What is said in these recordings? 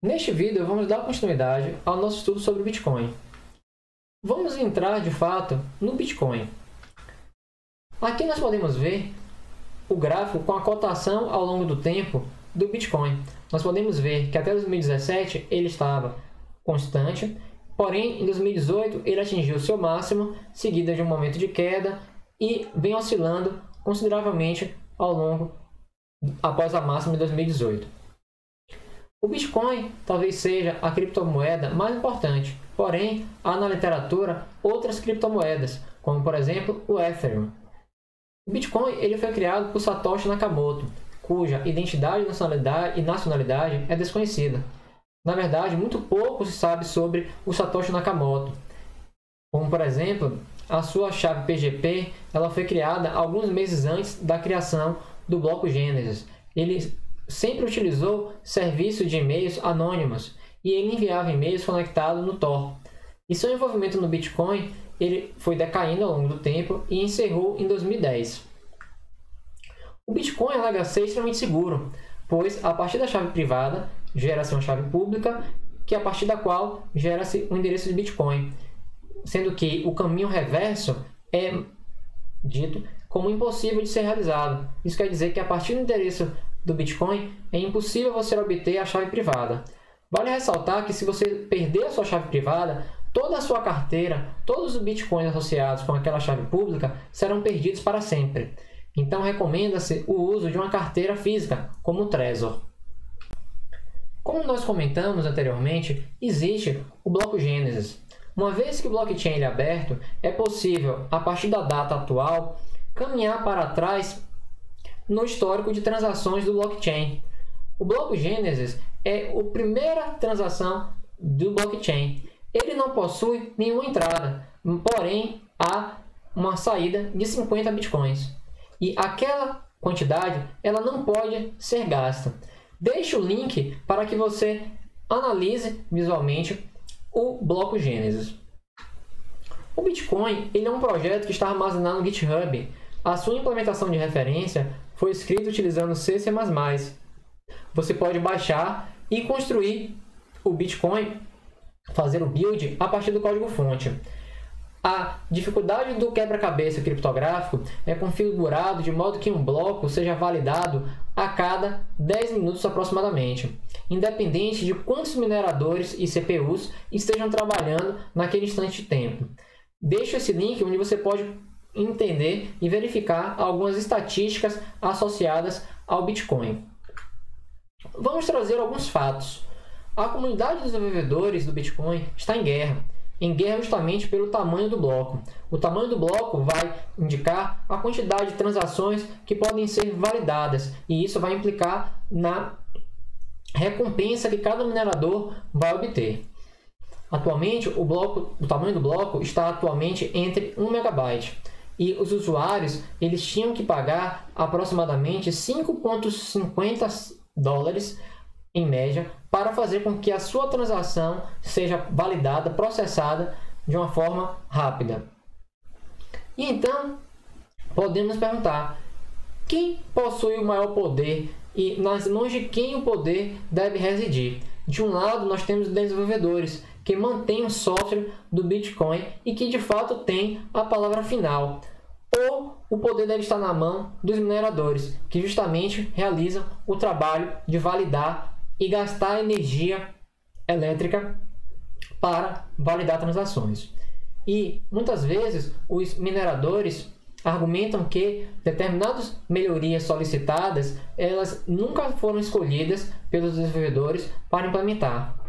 Neste vídeo, vamos dar continuidade ao nosso estudo sobre o Bitcoin. Vamos entrar, de fato, no Bitcoin. Aqui nós podemos ver o gráfico com a cotação ao longo do tempo do Bitcoin. Nós podemos ver que até 2017 ele estava constante, porém, em 2018 ele atingiu seu máximo, seguida de um momento de queda, e vem oscilando consideravelmente ao longo após a máxima de 2018. O Bitcoin talvez seja a criptomoeda mais importante, porém, há na literatura outras criptomoedas, como por exemplo o Ethereum. O Bitcoin ele foi criado por Satoshi Nakamoto, cuja identidade e nacionalidade é desconhecida. Na verdade, muito pouco se sabe sobre o Satoshi Nakamoto. Como por exemplo, a sua chave PGP ela foi criada alguns meses antes da criação do bloco Gênesis. Ele sempre utilizou serviço de e-mails anônimos e ele enviava e-mails conectados no Tor. E seu envolvimento no Bitcoin ele foi decaindo ao longo do tempo e encerrou em 2010. O Bitcoin alega ser extremamente seguro, pois a partir da chave privada gera-se uma chave pública, que é a partir da qual gera-se o endereço de Bitcoin, sendo que o caminho reverso é dito como impossível de ser realizado. Isso quer dizer que a partir do endereço do Bitcoin é impossível você obter a chave privada. Vale ressaltar que se você perder a sua chave privada, toda a sua carteira, todos os Bitcoins associados com aquela chave pública serão perdidos para sempre. Então recomenda-se o uso de uma carteira física, como o Trezor. Como nós comentamos anteriormente, existe o bloco Gênesis. Uma vez que o blockchain é aberto, é possível, a partir da data atual, caminhar para trás no histórico de transações do blockchain. O bloco Gênesis é a primeira transação do blockchain. Ele não possui nenhuma entrada, porém há uma saída de 50 bitcoins. E aquela quantidade ela não pode ser gasta. Deixo o link para que você analise visualmente o bloco Gênesis. O Bitcoin ele é um projeto que está armazenado no GitHub. A sua implementação de referência foi escrita utilizando C++. Você pode baixar e construir o Bitcoin, fazer o build a partir do código-fonte. A dificuldade do quebra-cabeça criptográfico é configurado de modo que um bloco seja validado a cada 10 minutos aproximadamente, independente de quantos mineradores e CPUs estejam trabalhando naquele instante de tempo. Deixo esse link onde você pode entender e verificar algumas estatísticas associadas ao Bitcoin. Vamos trazer alguns fatos. A comunidade de desenvolvedores do Bitcoin está em guerra justamente pelo tamanho do bloco. O tamanho do bloco vai indicar a quantidade de transações que podem ser validadas, e isso vai implicar na recompensa que cada minerador vai obter. Atualmente, o tamanho do bloco está atualmente entre 1 MB, e os usuários eles tinham que pagar aproximadamente 5,50 dólares em média, para fazer com que a sua transação seja validada, processada de uma forma rápida. E então, podemos perguntar, quem possui o maior poder e nas mãos de quem o poder deve residir? De um lado, nós temos os desenvolvedores, que mantêm o software do Bitcoin e que de fato tem a palavra final. Ou o poder deve estar na mão dos mineradores, que justamente realizam o trabalho de validar e gastar energia elétrica para validar transações. E muitas vezes os mineradores argumentam que determinadas melhorias solicitadas elas nunca foram escolhidas pelos desenvolvedores para implementar.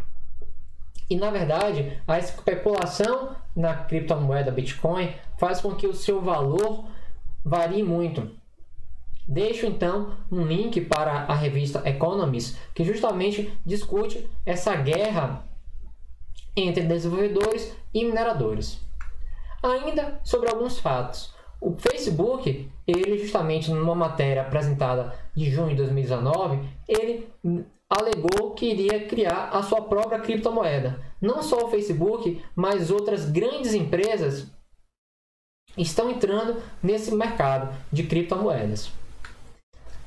E na verdade, a especulação na criptomoeda Bitcoin faz com que o seu valor varie muito. Deixo então um link para a revista Economist, que justamente discute essa guerra entre desenvolvedores e mineradores. Ainda sobre alguns fatos. O Facebook, ele justamente numa matéria apresentada de junho de 2019, ele alegou que iria criar a sua própria criptomoeda. Não só o Facebook, mas outras grandes empresas estão entrando nesse mercado de criptomoedas.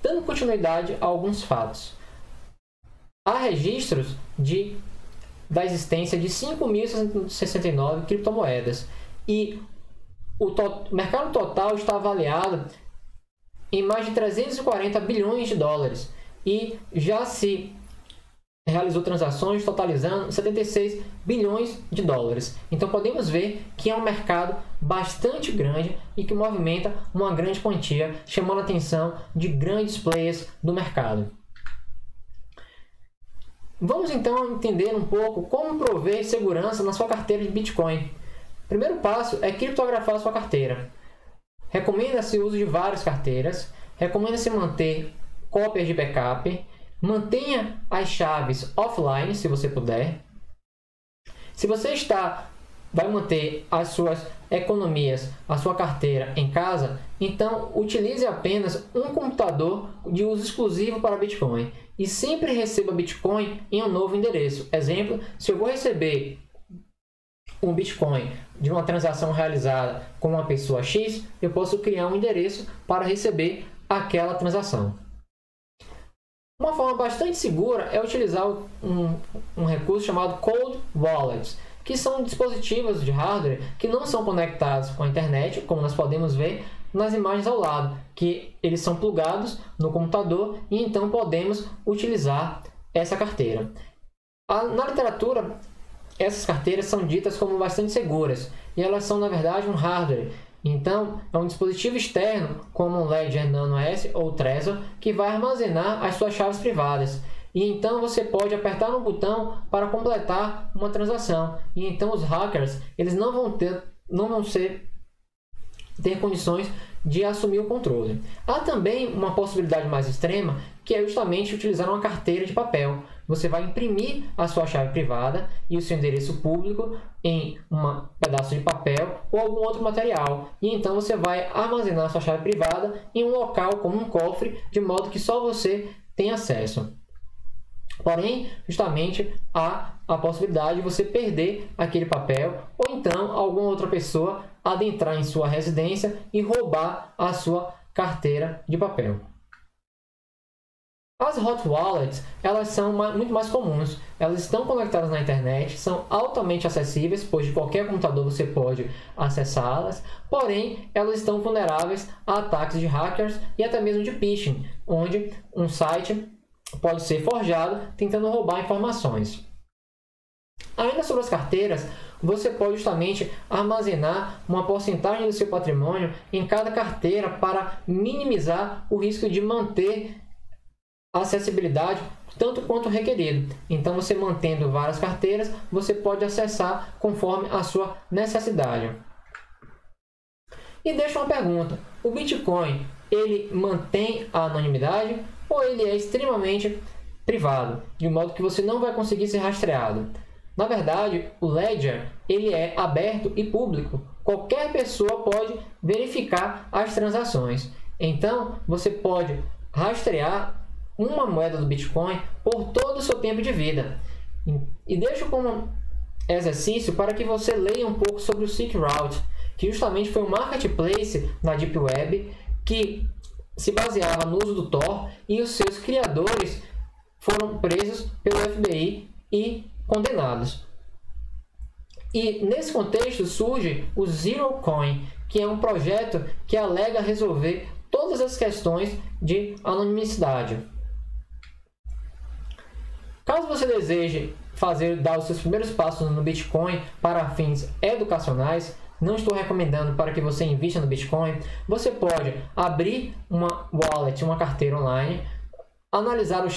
Dando continuidade a alguns fatos. há registros da existência de 5.669 criptomoedas e o mercado total está avaliado em mais de 340 bilhões de dólares e já se realizou transações totalizando 76 bilhões de dólares. Então podemos ver que é um mercado bastante grande e que movimenta uma grande quantia, chamando a atenção de grandes players do mercado. Vamos então entender um pouco como prover segurança na sua carteira de Bitcoin. O primeiro passo é criptografar a sua carteira. Recomenda-se o uso de várias carteiras, recomenda-se manter cópias de backup, mantenha as chaves offline se você puder. Se você vai manter as suas economias, a sua carteira em casa, então utilize apenas um computador de uso exclusivo para Bitcoin e sempre receba Bitcoin em um novo endereço. Exemplo, se eu vou receber um Bitcoin de uma transação realizada com uma pessoa X, eu posso criar um endereço para receber aquela transação. Uma forma bastante segura é utilizar um recurso chamado Cold Wallets, que são dispositivos de hardware que não são conectados com a internet, como nós podemos ver nas imagens ao lado, que eles são plugados no computador e então podemos utilizar essa carteira. Na literatura, essas carteiras são ditas como bastante seguras e elas são, na verdade, um hardware. Então, é um dispositivo externo, como um Ledger Nano S ou Trezor, que vai armazenar as suas chaves privadas. E então você pode apertar um botão para completar uma transação. E então os hackers eles não vão ter condições de assumir o controle. Há também uma possibilidade mais extrema, que é justamente utilizar uma carteira de papel. Você vai imprimir a sua chave privada e o seu endereço público em um pedaço de papel ou algum outro material. E então você vai armazenar a sua chave privada em um local como um cofre, de modo que só você tem acesso. Porém, justamente há a possibilidade de você perder aquele papel ou então alguma outra pessoa adentrar em sua residência e roubar a sua carteira de papel. As hot wallets, elas são muito mais comuns. Elas estão conectadas na internet, são altamente acessíveis, pois de qualquer computador você pode acessá-las. Porém, elas estão vulneráveis a ataques de hackers e até mesmo de phishing, onde um site pode ser forjado tentando roubar informações. Ainda sobre as carteiras, você pode justamente armazenar uma porcentagem do seu patrimônio em cada carteira para minimizar o risco de manter a acessibilidade tanto quanto requerido. Então, você mantendo várias carteiras, você pode acessar conforme a sua necessidade. E deixa uma pergunta: o Bitcoin, ele mantém a anonimidade ou ele é extremamente privado, de modo que você não vai conseguir ser rastreado? Na verdade, o Ledger ele é aberto e público. Qualquer pessoa pode verificar as transações. Então, você pode rastrear uma moeda do Bitcoin por todo o seu tempo de vida. E deixo como exercício para que você leia um pouco sobre o Silk Road, que justamente foi um marketplace na Deep Web que se baseava no uso do Tor, e os seus criadores foram presos pelo FBI e condenados. E nesse contexto surge o Zero Coin, que é um projeto que alega resolver todas as questões de anonimicidade. Caso você deseje dar os seus primeiros passos no Bitcoin para fins educacionais, não estou recomendando para que você invista no Bitcoin. Você pode abrir uma wallet, uma carteira online, analisar o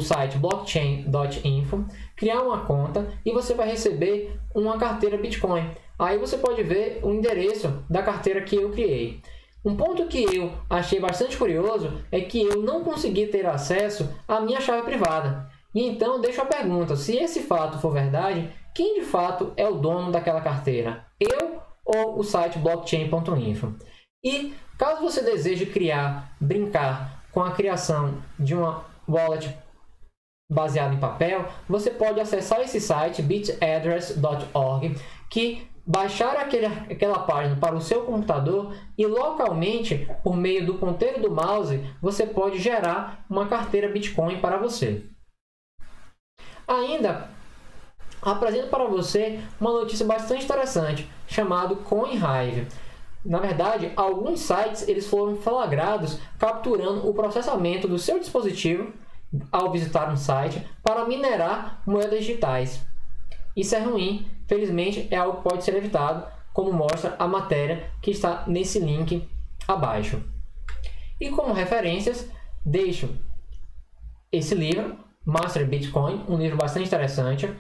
site blockchain.info, criar uma conta e você vai receber uma carteira Bitcoin. Aí você pode ver o endereço da carteira que eu criei. Um ponto que eu achei bastante curioso é que eu não consegui ter acesso à minha chave privada. E então deixo a pergunta: se esse fato for verdade, quem de fato é o dono daquela carteira? Eu ou o site blockchain.info? E caso você deseje brincar com a criação de uma wallet baseada em papel, você pode acessar esse site bitaddress.org, que baixar aquela página para o seu computador e localmente, por meio do ponteiro do mouse, você pode gerar uma carteira Bitcoin para você. Ainda apresento para você uma notícia bastante interessante, chamado CoinHive. Na verdade, alguns sites eles foram flagrados capturando o processamento do seu dispositivo ao visitar um site para minerar moedas digitais. Isso é ruim, felizmente é algo que pode ser evitado, como mostra a matéria que está nesse link abaixo. E como referências, deixo esse livro, Master Bitcoin, um livro bastante interessante.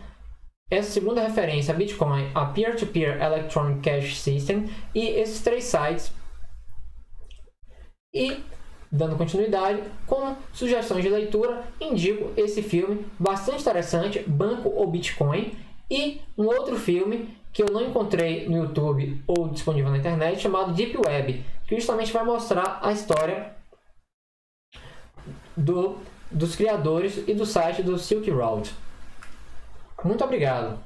Essa segunda referência, Bitcoin, a Peer-to-Peer Electronic Cash System, e esses 3 sites. E, dando continuidade, como sugestões de leitura, indico esse filme bastante interessante, Banco ou Bitcoin, e um outro filme que eu não encontrei no YouTube ou disponível na internet, chamado Deep Web, que justamente vai mostrar a história dos criadores e do site do Silk Road. Muito obrigado!